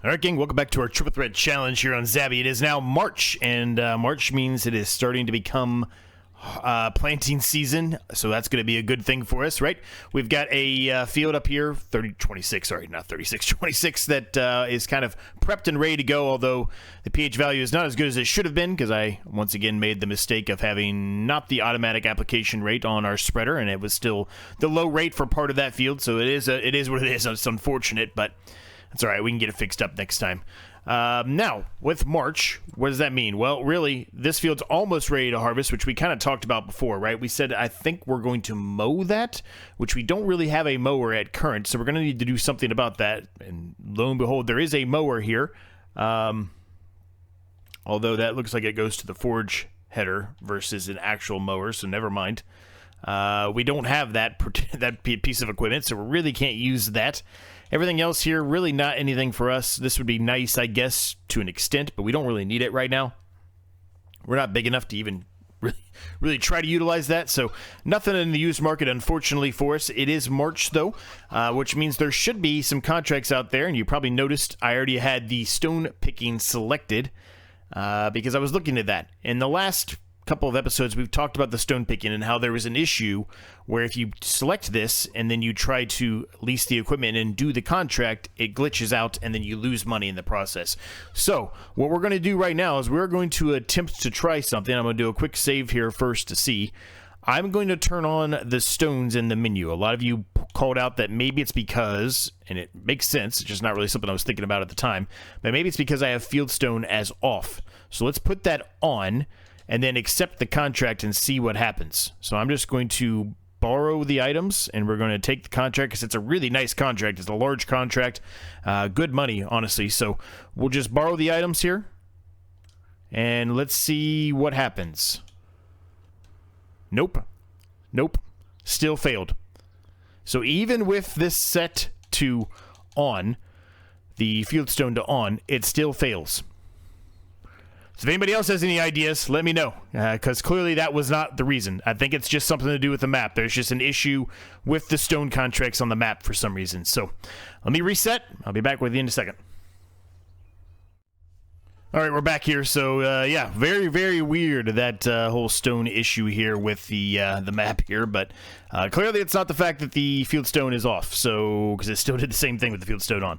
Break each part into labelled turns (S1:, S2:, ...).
S1: All right, gang, welcome back to our Triple Threat Challenge here on Zabby. It is now March, and March means it is starting to become planting season, so that's going to be a good thing for us, right? We've got a field up here, 26, that is kind of prepped and ready to go, although the pH value is not as good as it should have been, because I, once again, made the mistake of having not the automatic application rate on our spreader, and it was still the low rate for part of that field, so it is what it is. It's unfortunate, but it's all right. We can get it fixed up next time. Now, with March, what does that mean? Well, really, this field's almost ready to harvest, which we kind of talked about before, right? We said, I think we're going to mow that, which we don't really have a mower at current, so we're going to need to do something about that. And lo and behold, there is a mower here. Although that looks like it goes to the forge header versus an actual mower, so never mind. We don't have that piece of equipment, so we really can't use that. Everything else here, really not anything for us. This would be nice, I guess, to an extent, but we don't really need it right now. We're not big enough to even really try to utilize that, so nothing in the used market, unfortunately, for us. It is March, though, which means there should be some contracts out there, and you probably noticed I already had the stone picking selected because I was looking at that. In the last couple of episodes, we've talked about the stone picking and how there was an issue where if you select this and then you try to lease the equipment and do the contract, it glitches out and then you lose money in the process. So what we're going to do right now is we're going to attempt to try something. I'm going to do a quick save here first to see. I'm going to turn on the stones in the menu. A lot of you called out that maybe it's because, and it makes sense, it's just not really something I was thinking about at the time, but maybe it's because I have fieldstone as off. So let's put that on and then accept the contract and see what happens. So I'm just going to borrow the items, and we're going to take the contract because it's a really nice contract. It's a large contract. Good money, honestly. So we'll just borrow the items here, and let's see what happens. Nope. Nope. Still failed. So even with this set to on, the fieldstone to on, it still fails. So if anybody else has any ideas, let me know, because clearly that was not the reason. I think it's just something to do with the map. There's just an issue with the stone contracts on the map for some reason. So let me reset. I'll be back with you in a second. All right, we're back here. So, yeah, very, very weird, that whole stone issue here with the map here. But clearly it's not the fact that the fieldstone is off, so because it still did the same thing with the fieldstone on.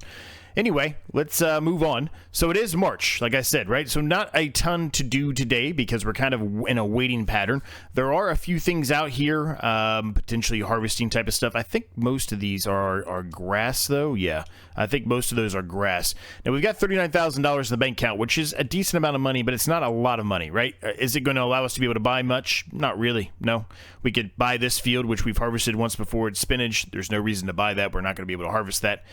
S1: Anyway, let's move on. So it is March, like I said, right? So not a ton to do today because we're kind of in a waiting pattern. There are a few things out here, potentially harvesting type of stuff. I think most of these are grass, though. Yeah, I think most of those are grass. Now, we've got $39,000 in the bank account, which is a decent amount of money, but it's not a lot of money, right? Is it going to allow us to be able to buy much? Not really, no. We could buy this field, which we've harvested once before. It's spinach. There's no reason to buy that. We're not going to be able to harvest that.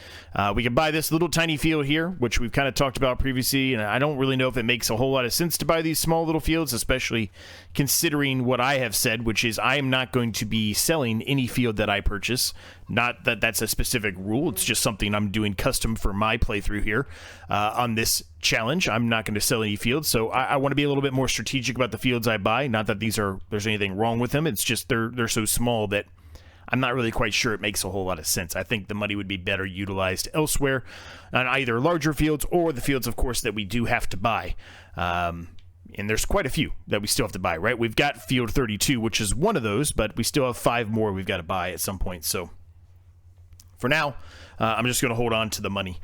S1: We could buy this little tiny field here, which we've kind of talked about previously, and I don't really know if it makes a whole lot of sense to buy these small little fields, especially considering what I have said, which is I am not going to be selling any field that I purchase. Not that that's a specific rule, it's just something I'm doing custom for my playthrough here on this challenge. I'm not going to sell any fields, so I want to be a little bit more strategic about the fields I buy. Not that there's anything wrong with them, it's just they're so small that I'm not really quite sure it makes a whole lot of sense. I think the money would be better utilized elsewhere on either larger fields or the fields, of course, that we do have to buy. And there's quite a few that we still have to buy, right? We've got field 32, which is one of those, but we still have 5 more we've got to buy at some point. So for now, I'm just going to hold on to the money.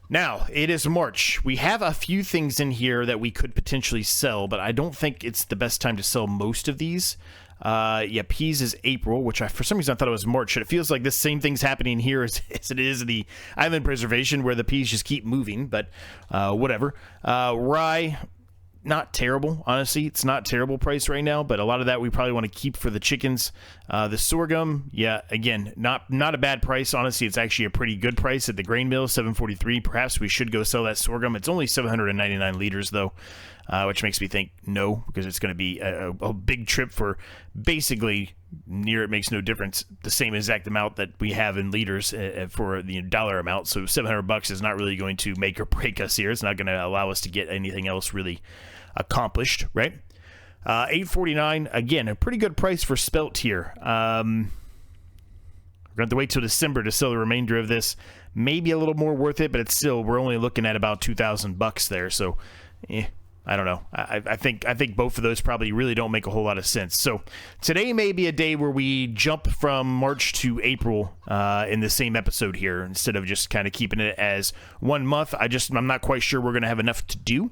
S1: Now, it is March. We have a few things in here that we could potentially sell, but I don't think it's the best time to sell most of these. Yeah, peas is April, which for some reason I thought it was March. It feels like the same thing's happening here as it is in the island preservation, where the peas just keep moving, but whatever. Rye, not terrible, honestly. It's not terrible price right now, but a lot of that we probably want to keep for the chickens. The sorghum, yeah, again, not a bad price. Honestly, it's actually a pretty good price at the grain mill, $7.43. Perhaps we should go sell that sorghum. It's only 799 liters, though. Which makes me think no, because it's going to be a big trip for basically it makes no difference, the same exact amount that we have in liters for the dollar amount. So $700 is not really going to make or break us here. It's not going to allow us to get anything else really accomplished, right? $8.49, again, a pretty good price for spelt here. We're going to have to wait till December to sell the remainder of this. Maybe a little more worth it, but it's still, we're only looking at about $2,000 there. So, I don't know. I think both of those probably really don't make a whole lot of sense. So today may be a day where we jump from March to April in the same episode here instead of just kind of keeping it as 1 month. I'm not quite sure we're going to have enough to do.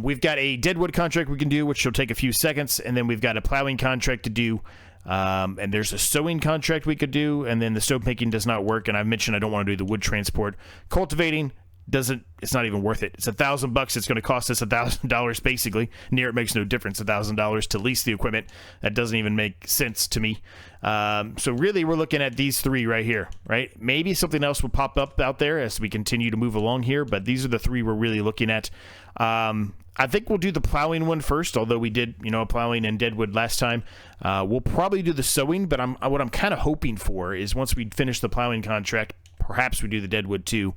S1: We've got a deadwood contract we can do, which will take a few seconds, and then we've got a plowing contract to do. And there's a sowing contract we could do, and then the stove making does not work, and I've mentioned I don't want to do the wood transport. Cultivating it's not even worth it. It's $1,000. It's going to cost us $1,000 basically. Near it makes no difference. $1,000 to lease the equipment. That doesn't even make sense to me. So really we're looking at these three right here, right? Maybe something else will pop up out there as we continue to move along here, but these are the three we're really looking at. I think we'll do the plowing one first, although we did, plowing and deadwood last time. We'll probably do the sowing, but what I'm kind of hoping for is once we finish the plowing contract, perhaps we do the deadwood too.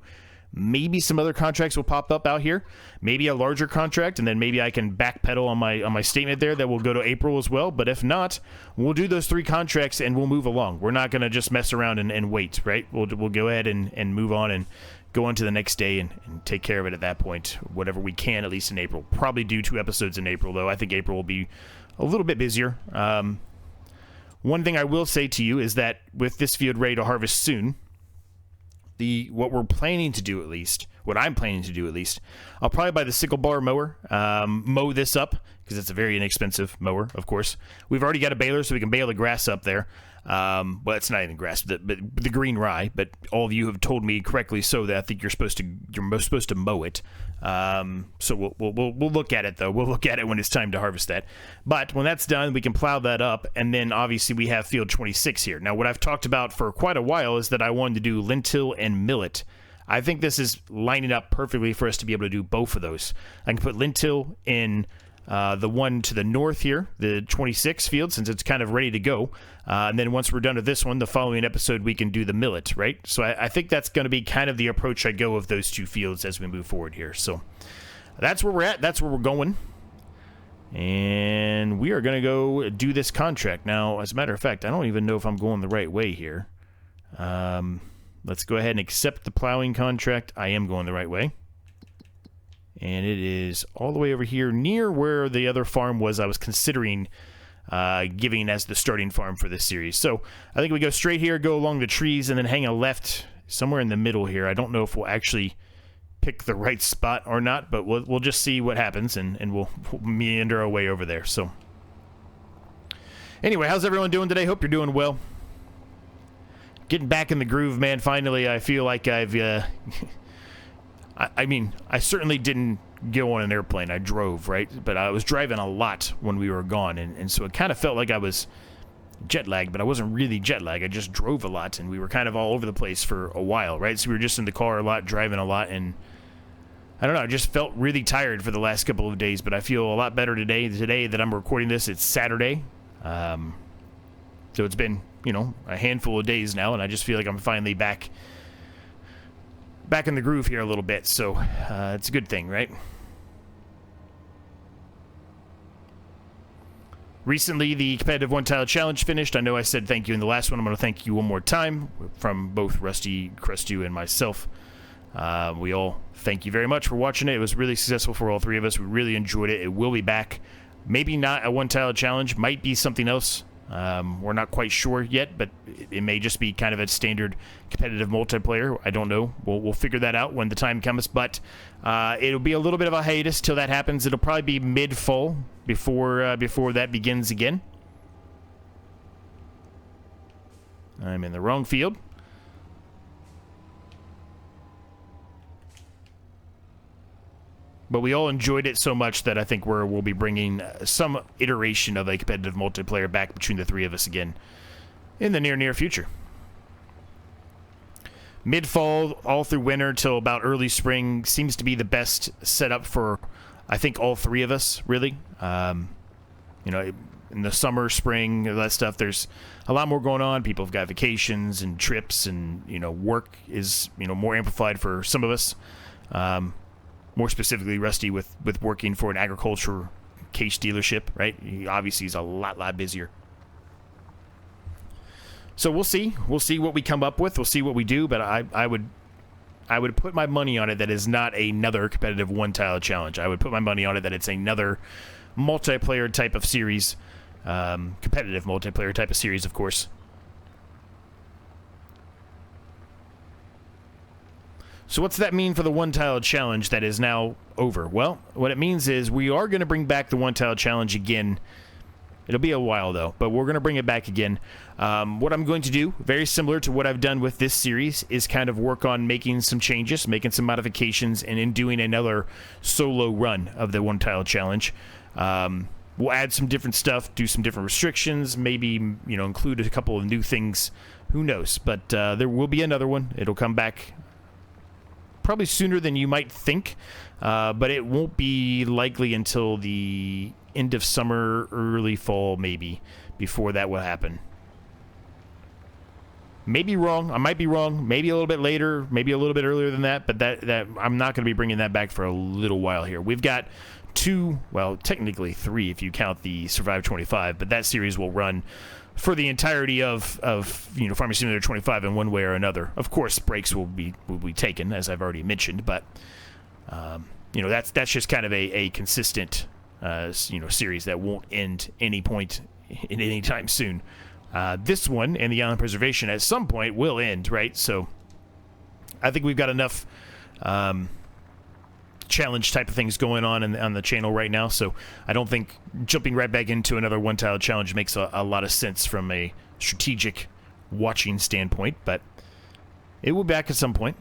S1: Maybe some other contracts will pop up out here. Maybe a larger contract, and then maybe I can backpedal on my statement there that will go to April as well. But if not, we'll do those 3 contracts and we'll move along. We're not going to just mess around and wait, right? We'll go ahead and move on and go on to the next day and take care of it at that point, whatever we can, at least in April. Probably do 2 episodes in April, though. I think April will be a little bit busier. One thing I will say to you is that with this field ready to harvest soon, what we're planning to do, at least what I'm planning to do, at least, I'll probably buy the sickle bar mower, mow this up because it's a very inexpensive mower, of course. We've already got a baler, so we can bale the grass up there. Well, it's not even grass, but the green rye. But all of you have told me correctly so that I think you're supposed to mow it. So we'll look at it though. We'll look at it when it's time to harvest that. But when that's done, we can plow that up, and then obviously we have field 26 here. Now, what I've talked about for quite a while is that I wanted to do lentil and millet. I think this is lining up perfectly for us to be able to do both of those. I can put lentil in the one to the north here, the 26 field, since it's kind of ready to go. And then once we're done with this one, the following episode, we can do the millet, right? So I think that's going to be kind of the approach I go of those 2 fields as we move forward here. So that's where we're at. That's where we're going. And we are going to go do this contract. Now, as a matter of fact, I don't even know if I'm going the right way here. Let's go ahead and accept the plowing contract. I am going the right way. And it is all the way over here near where the other farm was I was considering giving as the starting farm for this series. So I think we go straight here, go along the trees, and then hang a left somewhere in the middle here. I don't know if we'll actually pick the right spot or not, but we'll just see what happens, and we'll meander our way over there. So anyway, how's everyone doing today? Hope you're doing well. Getting back in the groove, man. Finally, I feel like I've... I mean, I certainly didn't go on an airplane. I drove, right? But I was driving a lot when we were gone, and so it kind of felt like I was jet lagged, but I wasn't really jet lagged. I just drove a lot, and we were kind of all over the place for a while, right? So we were just in the car a lot, driving a lot, and I don't know, I just felt really tired for the last couple of days, but I feel a lot better today. Today that I'm recording this, it's Saturday. So it's been, a handful of days now, and I just feel like I'm finally back in the groove here a little bit, so it's a good thing, right? Recently, the competitive one-tile challenge finished. I know I said thank you in the last one. I'm going to thank you one more time from both Rusty, Crustu, and myself. We all thank you very much for watching it. It was really successful for all 3 of us. We really enjoyed it. It will be back. Maybe not a one-tile challenge. Might be something else. We're not quite sure yet, but it may just be kind of a standard competitive multiplayer. I don't know. We'll figure that out when the time comes, but it'll be a little bit of a hiatus till that happens. It'll probably be mid-fall before that begins again. I'm in the wrong field. But we all enjoyed it so much that I think we'll be bringing some iteration of a competitive multiplayer back between the 3 of us again in the near future. Mid-fall, all through winter till about early spring seems to be the best setup for, I think, all 3 of us, really. In the summer, spring, that stuff, there's a lot more going on. People have got vacations and trips, and, work is, more amplified for some of us. More specifically, Rusty with working for an agriculture case dealership, right? He obviously is a lot busier. So we'll see. We'll see what we come up with. We'll see what we do. But I would put my money on it that is not another competitive one-tile challenge. I would put my money on it that it's another multiplayer type of series, competitive multiplayer type of series, of course. So what's that mean for the one-tile challenge that is now over? Well, what it means is we are going to bring back the one-tile challenge again. It'll be a while, though, but we're going to bring it back again. What I'm going to do, very similar to what I've done with this series, is kind of work on making some changes, making some modifications, and in doing another solo run of the one-tile challenge. We'll add some different stuff, do some different restrictions, maybe, include a couple of new things. Who knows? But there will be another one. It'll come back probably sooner than you might think, but it won't be likely until the end of summer, early fall, maybe, before that will happen. Maybe wrong. I might be wrong. Maybe a little bit later, maybe a little bit earlier than that, but that I'm not going to be bringing that back for a little while here. We've got 2, well, technically 3 if you count the Survive 25, but that series will run for the entirety of Farming Simulator 25 in one way or another. Of course, breaks will be taken, as I've already mentioned, but that's just kind of a consistent series that won't end any point in any time soon. This one and the Island Preservation at some point will end, right? So I think we've got enough challenge type of things going on the channel right now, so I don't think jumping right back into another one-tile challenge makes a lot of sense from a strategic watching standpoint, but it will be back at some point.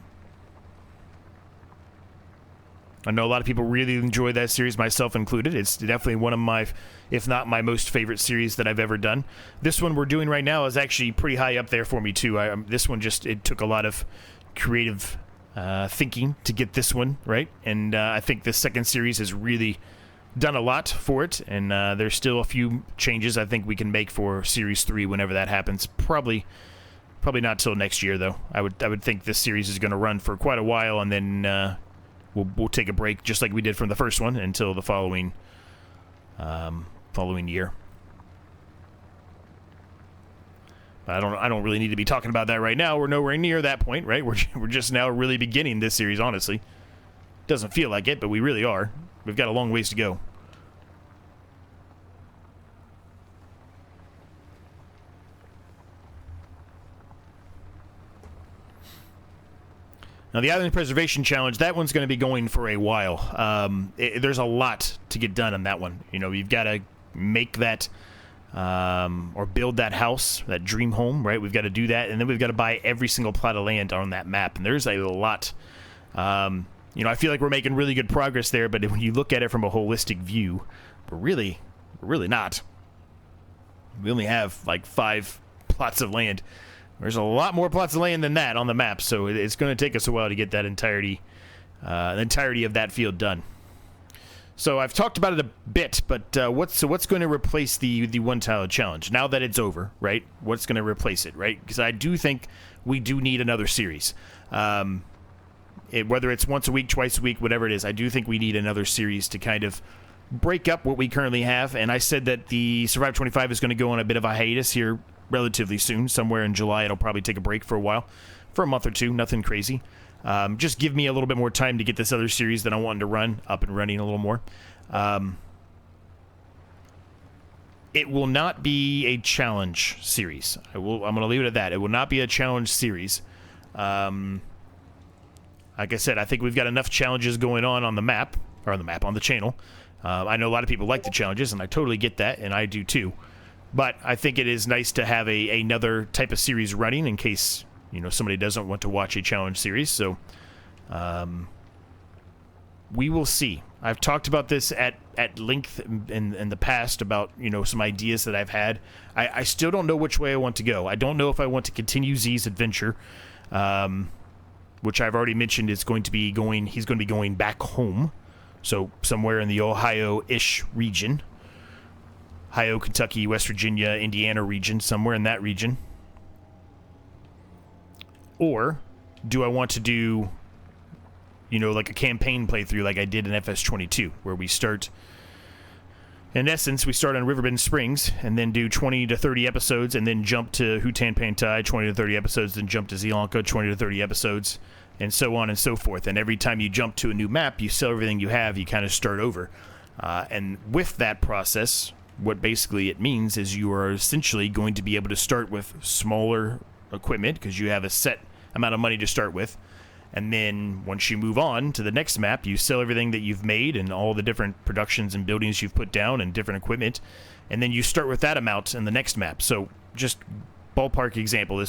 S1: I know a lot of people really enjoy that series, myself included. It's definitely one of my, if not my most favorite series that I've ever done. This one we're doing right now is actually pretty high up there for me too. This one it took a lot of creative thinking to get this one right, and I think the second series has really done a lot for it, and there's still a few changes I think we can make for Series 3 whenever that happens. Probably not till next year, though. I would think this series is going to run for quite a while, and then we'll take a break just like we did from the first one until the following year. I don't really need to be talking about that right now. We're nowhere near that point, right? We're just now really beginning this series, honestly. Doesn't feel like it, but we really are. We've got a long ways to go. Now, the Island Preservation Challenge, that one's going to be going for a while. There's a lot to get done on that one. You've got to make that or build that house, that dream home, right? We've got to do that, and then we've got to buy every single plot of land on that map, and there's a lot. I feel like we're making really good progress there, but when you look at it from a holistic view, we're really not. We only have like 5 plots of land. There's a lot more plots of land than that on the map, so it's going to take us a while to get that entirety of that field done. So I've talked about it a bit, but what's going to replace the one-tile challenge now that it's over, right? What's going to replace it, right? Because I do think we do need another series. Whether it's once a week, twice a week, whatever it is, I do think we need another series to kind of break up what we currently have. And I said that the Survive 25 is going to go on a bit of a hiatus here relatively soon. Somewhere in July, it'll probably take a break for a while, for a month or two, nothing crazy. Just give me a little bit more time to get this other series that I wanted to run up and running a little more. It will not be a challenge series. I'm going to leave it at that. It will not be a challenge series. Like I said, I think we've got enough challenges going on the map, on the channel. I know a lot of people like the challenges, and I totally get that, and I do too. But I think it is nice to have another type of series running in case somebody doesn't want to watch a challenge series. So we will see. I've talked about this at length in the past about some ideas that I've had. I still don't know which way I want to go. I don't know if I want to continue Z's adventure, which I've already mentioned is going to be going. He's going to be going back home, so somewhere in the Ohio-ish region. Ohio, Kentucky, West Virginia, Indiana region, somewhere in that region. Or do I want to do, like a campaign playthrough like I did in FS22, where we start In essence, we start on Riverbend Springs and then do 20 to 30 episodes and then jump to Hutan Pantai, 20 to 30 episodes, then jump to Zilanka, 20 to 30 episodes, and so on and so forth. And every time you jump to a new map, you sell everything you have, you kind of start over. And with that process, what basically it means is you are essentially going to be able to start with smaller equipment because you have a set amount of money to start with. And then once you move on to the next map, you sell everything that you've made and all the different productions and buildings you've put down and different equipment. And then you start with that amount in the next map. So just ballpark example,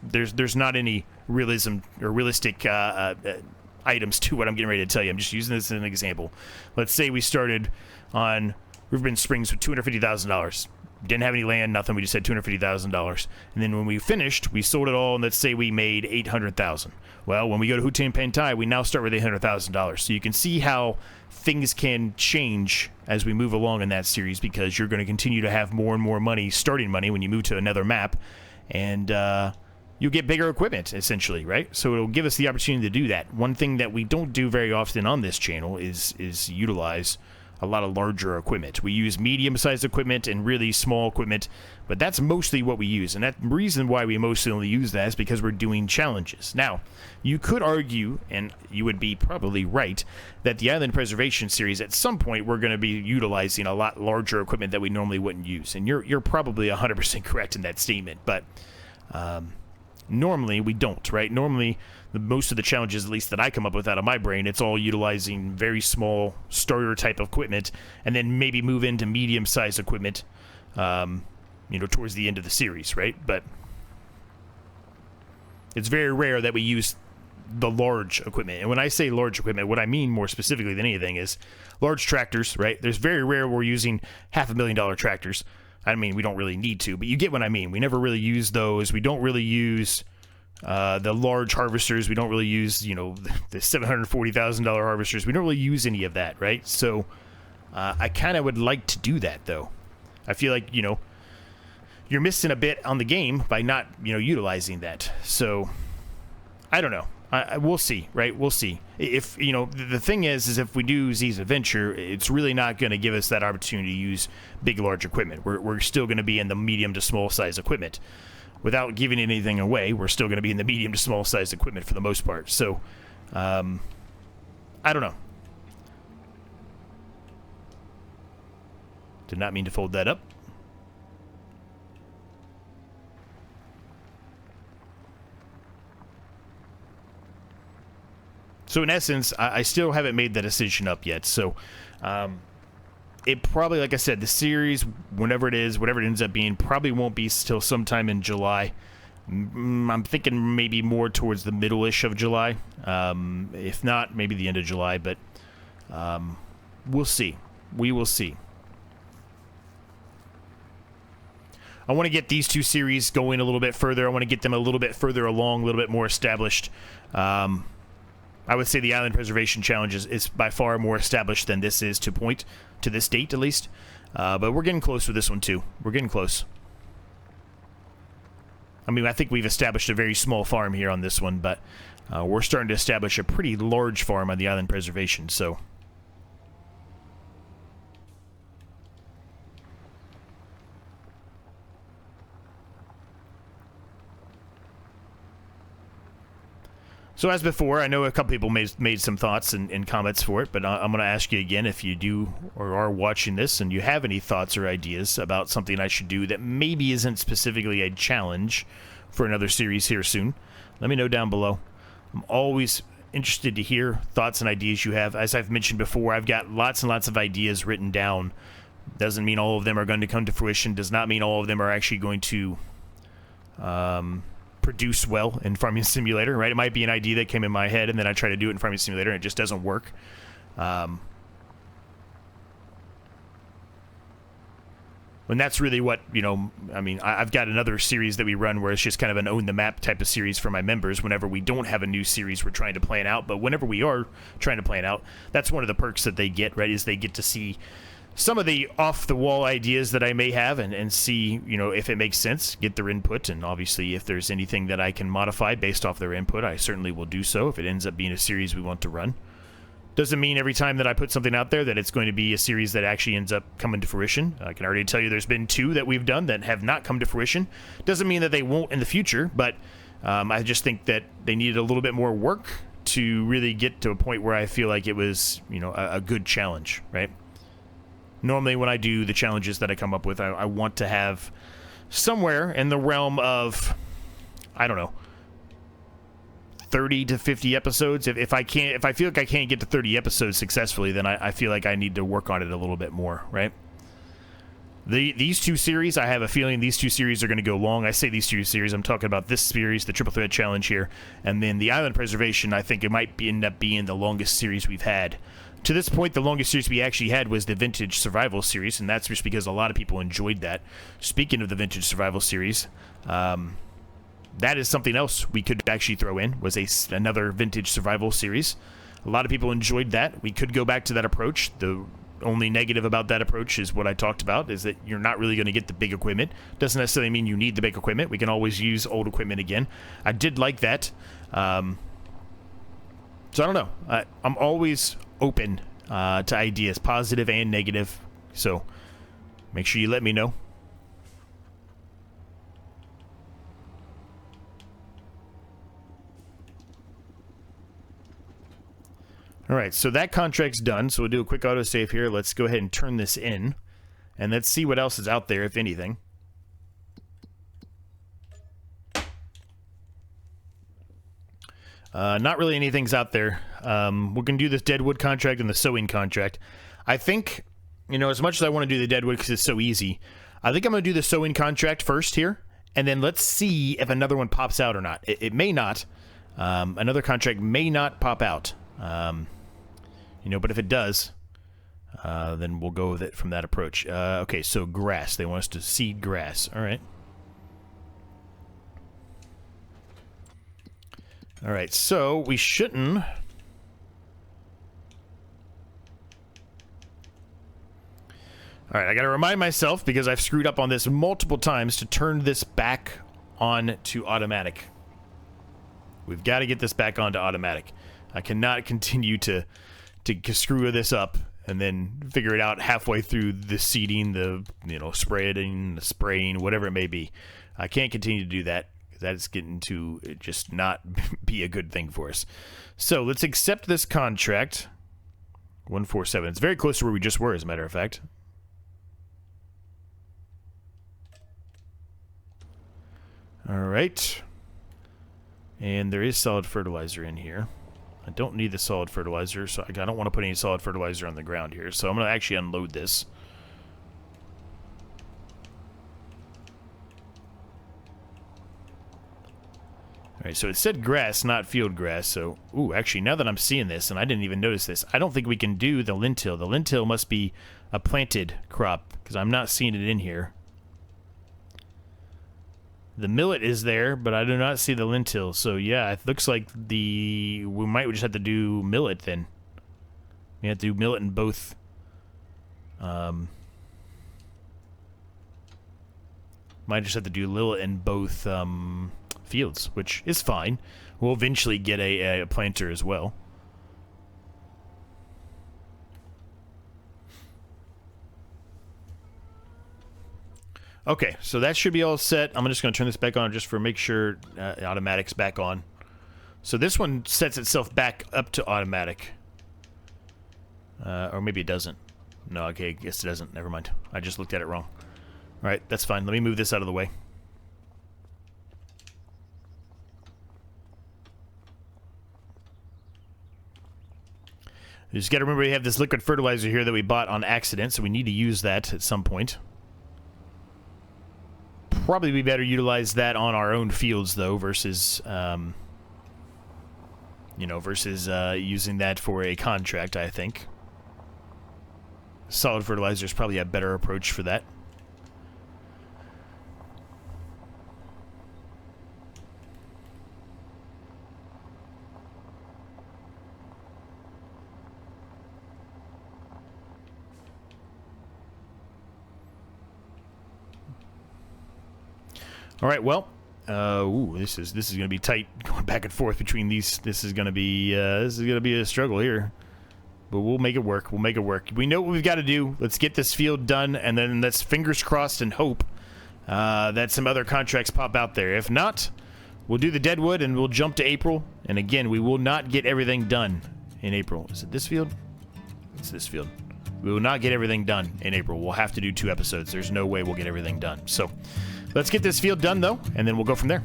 S1: there's not any realism or realistic items to what I'm getting ready to tell you. I'm just using this as an example. Let's say we started on Riverbend Springs with $250,000. Didn't have any land, nothing. We just had $250,000. And then when we finished, we sold it all, and let's say we made $800,000. Well, when we go to Hutan Pantai, we now start with $800,000. So you can see how things can change as we move along in that series because you're going to continue to have more and more money, starting money, when you move to another map. And you'll get bigger equipment, essentially, right? So it'll give us the opportunity to do that. One thing that we don't do very often on this channel is utilize a lot of larger equipment. We use medium-sized equipment and really small equipment, but that's mostly what we use. And that reason why we mostly only use that is because we're doing challenges. Now, you could argue, and you would be probably right, that the Island Preservation series, at some point, we're going to be utilizing a lot larger equipment that we normally wouldn't use. And you're probably 100% correct in that statement, but normally we don't, right? Normally, most of the challenges, at least that I come up with out of my brain, it's all utilizing very small starter type of equipment and then maybe move into medium-sized equipment, towards the end of the series, right? But it's very rare that we use the large equipment. And when I say large equipment, what I mean more specifically than anything is large tractors, right? There's very rare we're using $500,000 tractors. I mean, we don't really need to, but you get what I mean. We never really use those. We don't really use the large harvesters. We don't really use, the $740,000 harvesters. We don't really use any of that, right? So I kind of would like to do that, though. I feel like, you're missing a bit on the game by not, utilizing that. So I don't know. We'll see, right? We'll see. If, the thing is if we do Z's Adventure, it's really not going to give us that opportunity to use big, large equipment. We're still going to be in the medium to small size equipment. Without giving anything away, we're still going to be in the medium to small size equipment for the most part. So, I don't know. Did not mean to fold that up. So in essence, I still haven't made the decision up yet. So it probably, like I said, the series, whenever it is, whatever it ends up being, probably won't be till sometime in July. I'm thinking maybe more towards the middle-ish of July. If not, maybe the end of July. But we'll see. We will see. I want to get these two series going a little bit further. I want to get them a little bit further along, a little bit more established. I would say the Island Preservation Challenge is by far more established than this is to this date, at least. But we're getting close with this one, too. We're getting close. I mean, I think we've established a very small farm here on this one, but we're starting to establish a pretty large farm on the Island Preservation, so... So as before, I know a couple people made some thoughts and comments for it, but I'm going to ask you again if you do or are watching this and you have any thoughts or ideas about something I should do that maybe isn't specifically a challenge for another series here soon. Let me know down below. I'm always interested to hear thoughts and ideas you have. As I've mentioned before, I've got lots and lots of ideas written down. Doesn't mean all of them are going to come to fruition. Does not mean all of them are actually going to... produce well in Farming Simulator, right? It might be an idea that came in my head and then I try to do it in Farming Simulator and it just doesn't work. And that's really what, I mean, I've got another series that we run where it's just kind of an own the map type of series for my members whenever we don't have a new series we're trying to plan out. But whenever we are trying to plan out, that's one of the perks that they get, right? Is they get to see some of the off-the-wall ideas that I may have and see, if it makes sense, get their input, and obviously if there's anything that I can modify based off their input, I certainly will do so if it ends up being a series we want to run. Doesn't mean every time that I put something out there that it's going to be a series that actually ends up coming to fruition. I can already tell you there's been 2 that we've done that have not come to fruition. Doesn't mean that they won't in the future, but I just think that they needed a little bit more work to really get to a point where I feel like it was, you know, a good challenge, right? Normally when I do the challenges that I come up with, I want to have somewhere in the realm of, I don't know, 30 to 50 episodes. If I feel like I can't get to 30 episodes successfully, then I feel like I need to work on it a little bit more, right? These 2 series, I have a feeling these 2 series are going to go long. I say these 2 series, I'm talking about this series, the Triple Threat Challenge here, and then the Island Preservation. I think it might end up being the longest series we've had. To this point, the longest series we actually had was the Vintage Survival series, and that's just because a lot of people enjoyed that. Speaking of the Vintage Survival series, that is something else we could actually throw in, was another Vintage Survival series. A lot of people enjoyed that. We could go back to that approach. The only negative about that approach is what I talked about, is that you're not really going to get the big equipment. Doesn't necessarily mean you need the big equipment. We can always use old equipment again. I did like that. So I don't know. I'm always open to ideas, positive and negative. So make sure you let me know. All right, so that contract's done. So we'll do a quick autosave here. Let's go ahead and turn this in, and let's see what else is out there, if anything. Not really anything's out there. We're going to do this Deadwood contract and the Sowing contract. I think, you know, as much as I want to do the Deadwood because it's so easy, I think I'm going to do the Sowing contract first here, and then let's see if another one pops out or not. It may not. Another contract may not pop out. You know, but if it does, then we'll go with it from that approach. Okay, so grass. They want us to seed grass. All right. All right, so we shouldn't... All right, I got to remind myself, because I've screwed up on this multiple times, to turn this back on to automatic. We've got to get this back on to automatic. I cannot continue to screw this up and then figure it out halfway through the seeding, the, you know, spraying, the spraying, whatever it may be. I can't continue to do that. That's getting to just not be a good thing for us. So let's accept this contract. 147. It's very close to where we just were, as a matter of fact. All right. And there is solid fertilizer in here. I don't need the solid fertilizer, so I don't want to put any solid fertilizer on the ground here. So I'm going to actually unload this. Alright, so it said grass, not field grass, so... Ooh, actually, now that I'm seeing this, and I didn't even notice this, I don't think we can do the lentil. The lentil must be a planted crop, because I'm not seeing it in here. The millet is there, but I do not see the lentil, so yeah, it looks like we might just have to do millet, then. We have to do millet in both... might just have to do millet in both, fields, which is fine. We'll eventually get a planter as well. Okay, so that should be all set. I'm just going to turn this back on just for make sure automatic's back on. So this one sets itself back up to automatic. Or maybe it doesn't. No, okay, I guess it doesn't. Never mind. I just looked at it wrong. All right, that's fine. Let me move this out of the way. You just got to remember we have this liquid fertilizer here that we bought on accident, so we need to use that at some point. Probably be better utilize that on our own fields, though, versus, you know, versus using that for a contract, I think. Solid fertilizer is probably a better approach for that. All right, well, ooh, this is going to be tight going back and forth between these. This is going to be a struggle here. but we'll make it work. We'll make it work. We know what we've got to do. Let's get this field done, and then let's fingers crossed and hope that some other contracts pop out there. If not, we'll do the Deadwood, and we'll jump to April. And again, we will not get everything done in April. Is it this field? It's this field. We will not get everything done in April. We'll have to do 2 episodes. There's no way we'll get everything done. So let's get this field done, though, and then we'll go from there.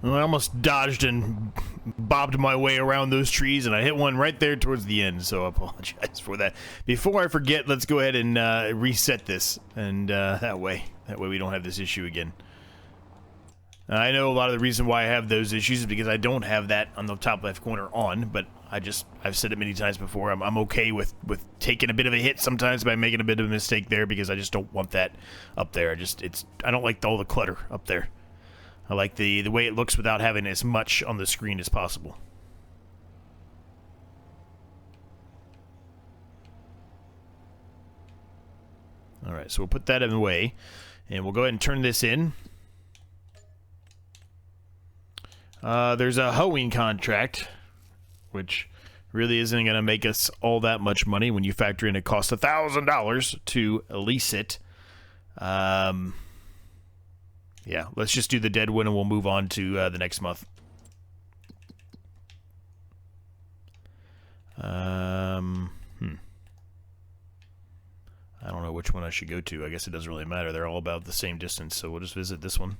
S1: I almost dodged and bobbed my way around those trees, and I hit one right there towards the end, so I apologize for that. Before I forget, let's go ahead and reset this, and that way we don't have this issue again. I know a lot of the reason why I have those issues is because I don't have that on the top left corner on, but I've said it many times before, I'm okay with taking a bit of a hit sometimes by making a bit of a mistake there, because I just don't want that up there. I don't like all the clutter up there. I like the way it looks without having as much on the screen as possible. Alright, so we'll put that in the way, and we'll go ahead and turn this in. There's a hoeing contract, which really isn't going to make us all that much money when you factor in it costs $1,000 to lease it. Yeah, let's just do the Deadwood and we'll move on to the next month. I don't know which one I should go to. I guess it doesn't really matter. They're all about the same distance, so we'll just visit this one.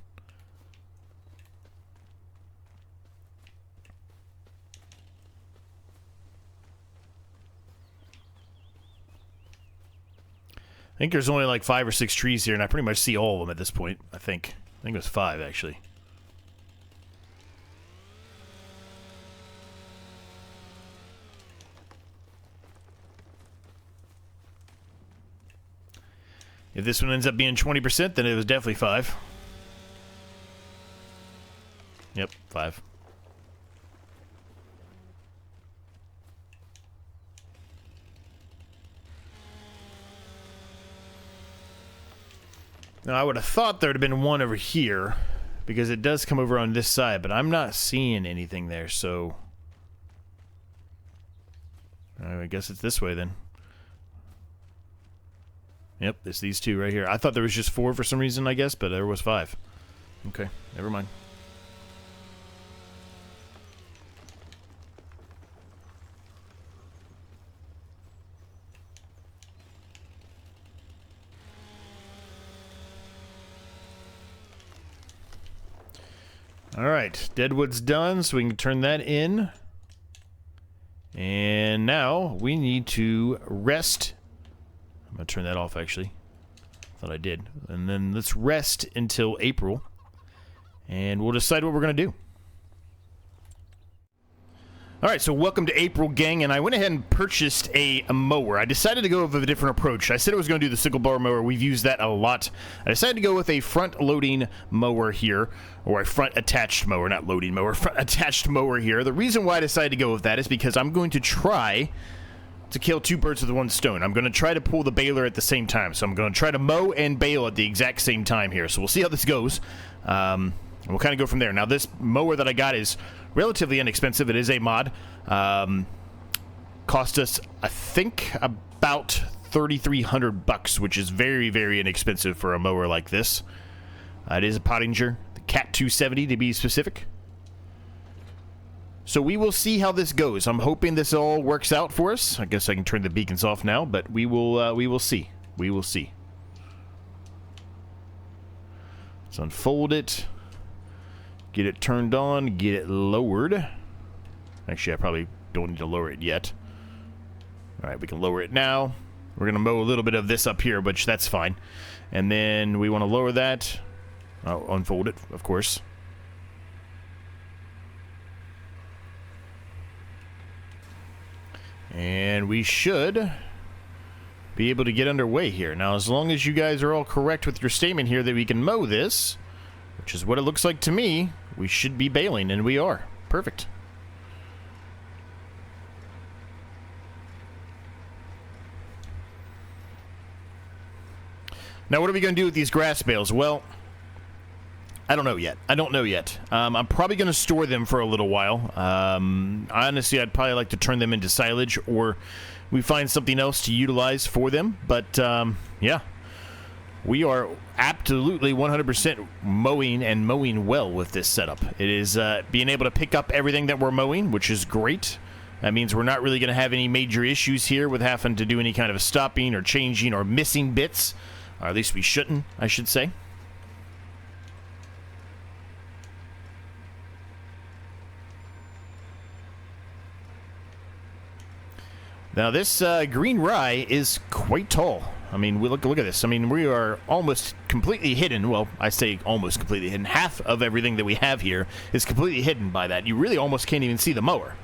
S1: I think there's only like 5 or 6 trees here, and I pretty much see all of them at this point, I think. I think it was 5, actually. If this one ends up being 20%, then it was definitely 5. Yep, 5. Now, I would have thought there would have been one over here, because it does come over on this side, but I'm not seeing anything there, so I guess it's this way then. Yep, it's these 2 right here. I thought there was just 4 for some reason, I guess, but there was 5. Okay, never mind. Alright, Deadwood's done, so we can turn that in. And now we need to rest. I'm going to turn that off, actually. Thought I did. And then let's rest until April. And we'll decide what we're going to do. Alright, so welcome to April, gang, and I went ahead and purchased a mower. I decided to go with a different approach. I said I was going to do the sickle bar mower. We've used that a lot. I decided to go with a front-loading mower here, or a front-attached mower, not loading mower, front-attached mower here. The reason why I decided to go with that is because I'm going to try to kill 2 birds with 1 stone. I'm going to try to pull the baler at the same time. So I'm going to try to mow and bale at the exact same time here. So we'll see how this goes. And we'll kind of go from there. Now, this mower that I got is relatively inexpensive. It is a mod. Cost us, I think, about $3,300, which is very, very inexpensive for a mower like this. It is a Pottinger, the Cat 270 to be specific. So we will see how this goes. I'm hoping this all works out for us. I guess I can turn the beacons off now, but we will see. We will see. Let's unfold it. Get it turned on. Get it lowered. Actually, I probably don't need to lower it yet. All right, we can lower it now. We're going to mow a little bit of this up here, but that's fine. And then we want to lower that. I'll unfold it, of course. And we should be able to get underway here. Now, as long as you guys are all correct with your statement here that we can mow this, which is what it looks like to me, we should be baling, and we are. Perfect. Now, what are we going to do with these grass bales? Well, I don't know yet. I'm probably going to store them for a little while. Honestly, I'd probably like to turn them into silage, or we find something else to utilize for them. But, yeah, we are absolutely 100% mowing, and mowing well with this setup. It is being able to pick up everything that we're mowing, which is great. That means we're not really going to have any major issues here with having to do any kind of stopping or changing or missing bits. Or at least we shouldn't, I should say. Now this green rye is quite tall. I mean, look at this. I mean, we are almost completely hidden. Well, I say almost completely hidden. Half of everything that we have here is completely hidden by that. You really almost can't even see the mower.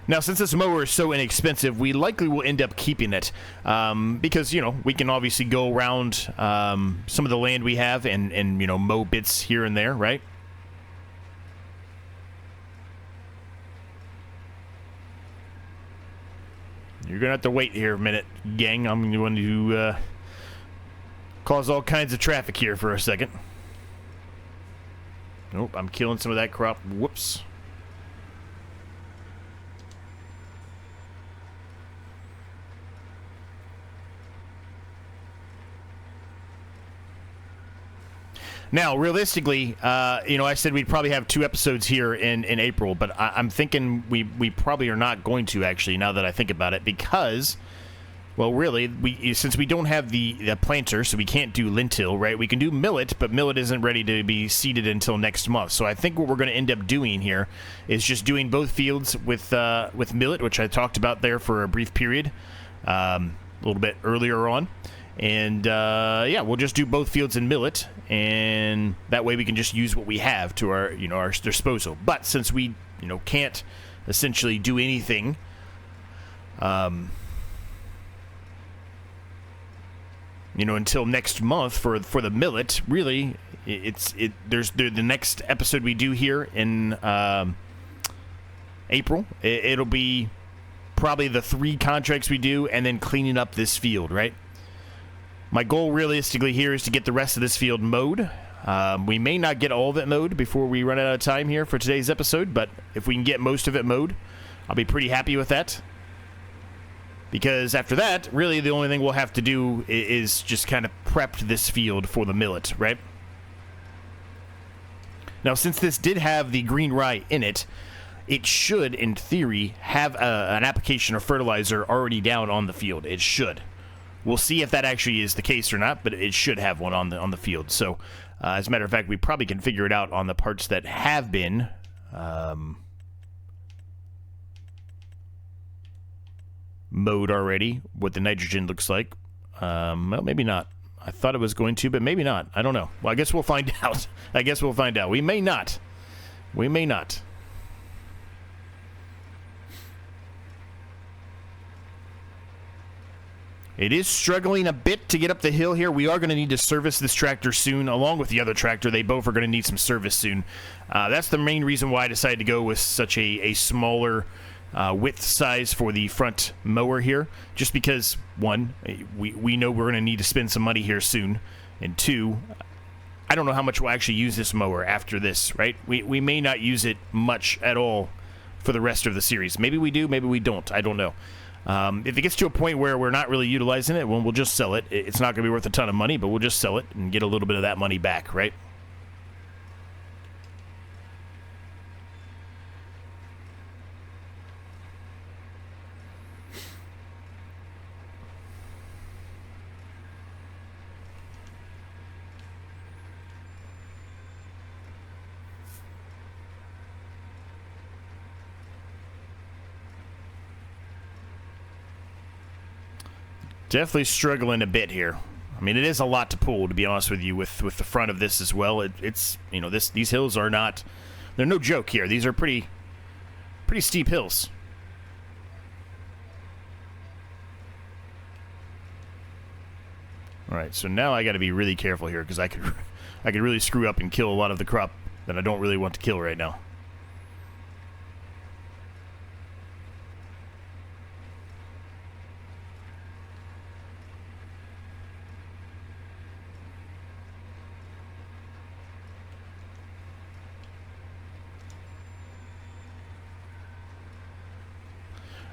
S1: Now, since this mower is so inexpensive, we likely will end up keeping it because, you know, we can obviously go around some of the land we have and, you know, mow bits here and there, right? You're going to have to wait here a minute, gang. I'm going to cause all kinds of traffic here for a second. Nope, I'm killing some of that crop. Whoops. Now, realistically, you know, I said we'd probably have 2 episodes here in April, but I'm thinking we probably are not going to, actually, now that I think about it, because, well, really, since we don't have the planter, so we can't do lentil, right? We can do millet, but millet isn't ready to be seeded until next month. So I think what we're going to end up doing here is just doing both fields with millet, which I talked about there for a brief period, a little bit earlier on. And, yeah, we'll just do both fields in millet, and that way we can just use what we have to our, you know, our disposal. But since we, you know, can't essentially do anything, you know, until next month for the millet, really, there's the next episode we do here in April. It'll be probably the 3 contracts we do, and then cleaning up this field, right? My goal realistically here is to get the rest of this field mowed. We may not get all of it mowed before we run out of time here for today's episode, but if we can get most of it mowed, I'll be pretty happy with that. Because after that, really the only thing we'll have to do is just kind of prep this field for the millet, right? Now, since this did have the green rye in it, it should, in theory, have an application of fertilizer already down on the field. It should. We'll see if that actually is the case or not, but it should have one on the field. So, as a matter of fact, we probably can figure it out on the parts that have been mowed already, what the nitrogen looks like. Well, maybe not. I thought it was going to, but maybe not. I don't know. Well, I guess we'll find out. We may not. We may not. It is struggling a bit to get up the hill here. We are going to need to service this tractor soon, along with the other tractor. They both are going to need some service soon. That's the main reason why I decided to go with such a smaller width size for the front mower here. Just because, 1, we know we're going to need to spend some money here soon. And 2, I don't know how much we'll actually use this mower after this, right? We may not use it much at all for the rest of the series. Maybe we do, maybe we don't. I don't know. If it gets to a point where we're not really utilizing it, well, we'll just sell it. It's not going to be worth a ton of money, but we'll just sell it and get a little bit of that money back, right? Definitely struggling a bit here. I mean, it is a lot to pull, to be honest with you, with the front of this as well. It's you know, these hills are not, they're no joke here. These are pretty steep hills. All right, so now I got to be really careful here because I could really screw up and kill a lot of the crop that I don't really want to kill right now.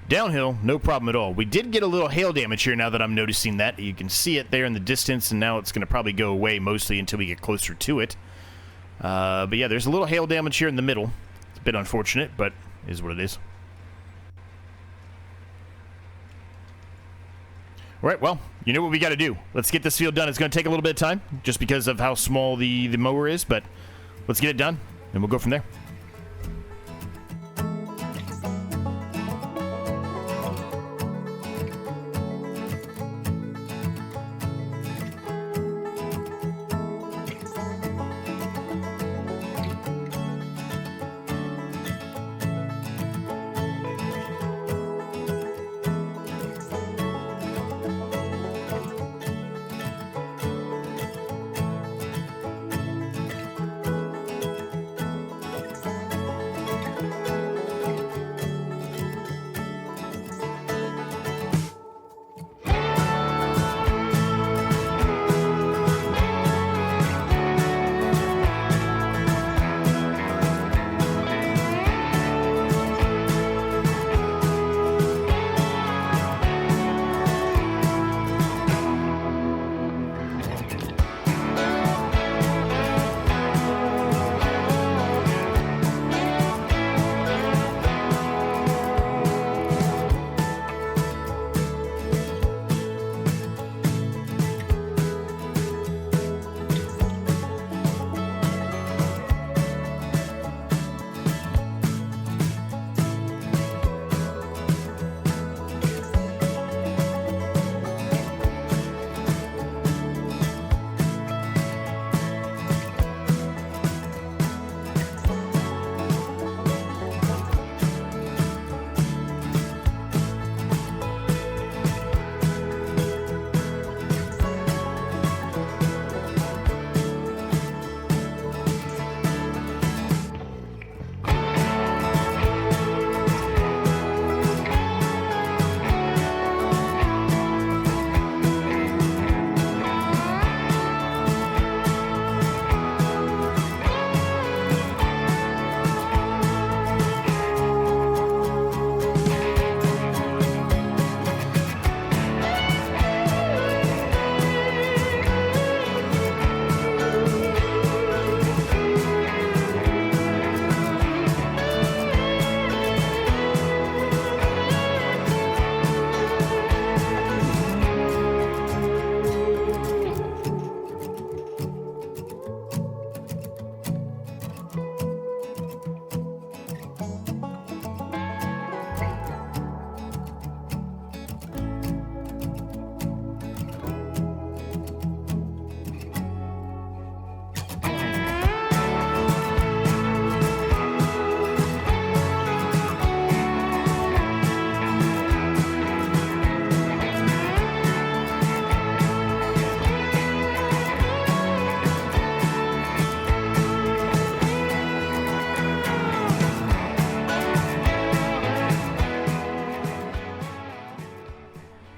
S1: Downhill, no problem at all. We did get a little hail damage here now that I'm noticing that. You can see it there in the distance, and now it's going to probably go away mostly until we get closer to it. But yeah, there's a little hail damage here in the middle. It's a bit unfortunate, but it is what it is. All right, well, you know what we got to do. Let's get this field done. It's going to take a little bit of time just because of how small the mower is, but let's get it done, and we'll go from there.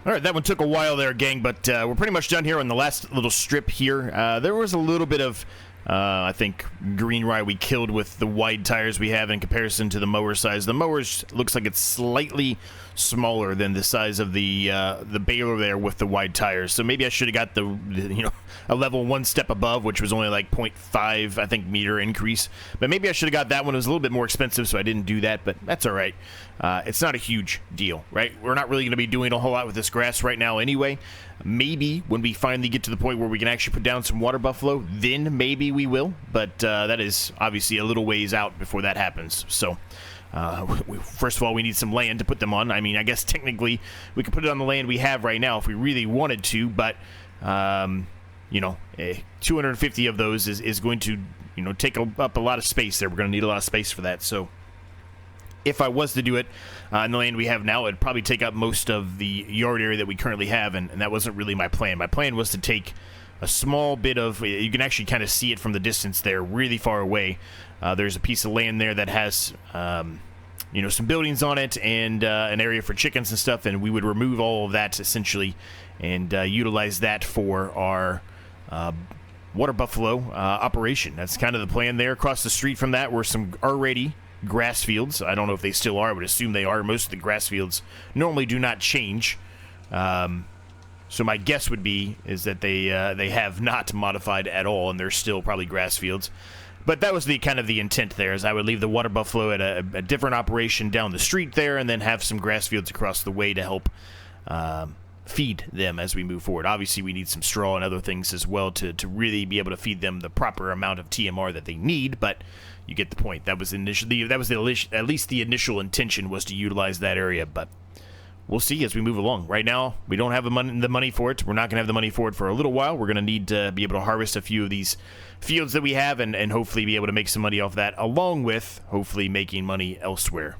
S1: All right, that one took a while there, gang, but we're pretty much done here on the last little strip here. There was a little bit of I think green rye we killed with the wide tires we have in comparison to the mower size. The mower looks like it's slightly smaller than the size of the baler there with the wide tires. So maybe I should have got a level one step above, which was only like 0.5, I think, meter increase. But maybe I should have got that one. It was a little bit more expensive, so I didn't do that, but that's all right. It's not a huge deal, right? We're not really going to be doing a whole lot with this grass right now anyway. Maybe when we finally get to the point where we can actually put down some water buffalo, then maybe we will. But that is obviously a little ways out before that happens. So first of all, we need some land to put them on. I mean, I guess technically we could put it on the land we have right now if we really wanted to, but 250 of those is going to take up a lot of space there. We're going to need a lot of space for that. So if I was to do it in the land we have now, it'd probably take up most of the yard area that we currently have, and that wasn't really my plan. My plan was to take a small bit of, you can actually kind of see it from the distance there, really far away. There's a piece of land there that has, some buildings on it and an area for chickens and stuff, and we would remove all of that essentially and utilize that for our water buffalo operation. That's kind of the plan there. Across the street from that were some already grass fields. I don't know if they still are. I would assume they are. Most of the grass fields normally do not change. So my guess would be is that they have not modified at all, and they're still probably grass fields. But that was the kind of the intent there, is I would leave the water buffalo at a different operation down the street there, and then have some grass fields across the way to help feed them as we move forward. Obviously, we need some straw and other things as well to really be able to feed them the proper amount of TMR that they need, but you get the point. That was initially, at least the initial intention was to utilize that area, but we'll see as we move along. Right now, we don't have the money for it. We're not going to have the money for it for a little while. We're going to need to be able to harvest a few of these fields that we have and hopefully be able to make some money off that, along with hopefully making money elsewhere.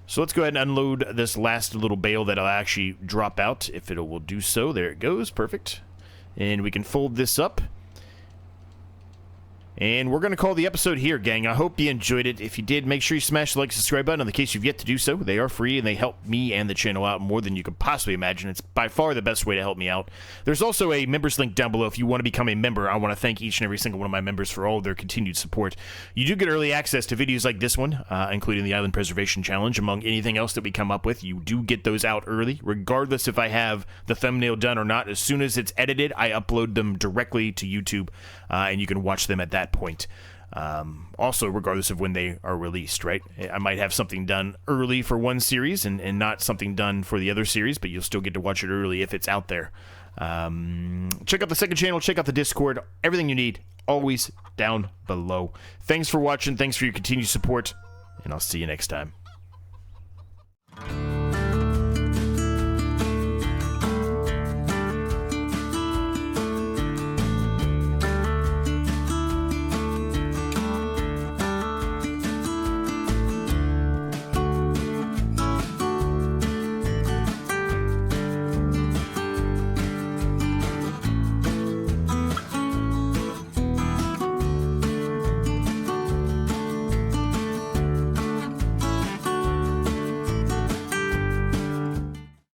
S1: So let's go ahead and unload this last little bale that I'll actually drop out, if it will do so. There it goes. Perfect. And we can fold this up. And we're going to call the episode here, gang. I hope you enjoyed it. If you did, make sure you smash the like and subscribe button in the case you've yet to do so. They are free, and they help me and the channel out more than you could possibly imagine. It's by far the best way to help me out. There's also a members link down below if you want to become a member. I want to thank each and every single one of my members for all of their continued support. You do get early access to videos like this one, including the Island Preservation Challenge, among anything else that we come up with. You do get those out early, regardless if I have the thumbnail done or not. As soon as it's edited, I upload them directly to YouTube, and you can watch them at that point. Also, regardless of when they are released, right? I might have something done early for one series and not something done for the other series, but you'll still get to watch it early if it's out there. Check out the second channel, check out the Discord, everything you need, always down below. Thanks for watching, thanks for your continued support, and I'll see you next time.